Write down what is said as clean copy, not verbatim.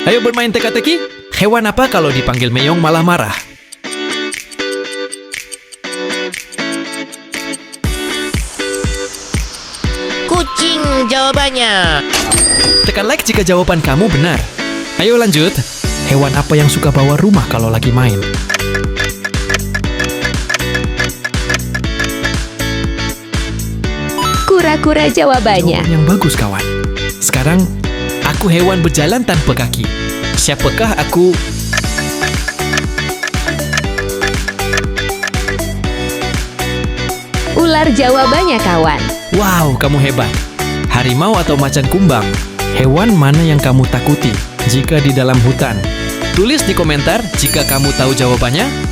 Ayo bermain teka-teki. Hewan apa kalau dipanggil meong malah marah? Kucing jawabannya. Tekan like jika jawaban kamu benar. Ayo lanjut. Hewan apa yang suka bawa rumah kalau lagi main? Kura-kura jawabannya. Jawaban yang bagus, kawan. Sekarang, aku hewan berjalan tanpa kaki. Siapakah aku? Ular jawabannya, kawan. Wow, kamu hebat. Harimau atau macan kumbang? Hewan mana yang kamu takuti jika di dalam hutan? Tulis di komentar jika kamu tahu jawabannya.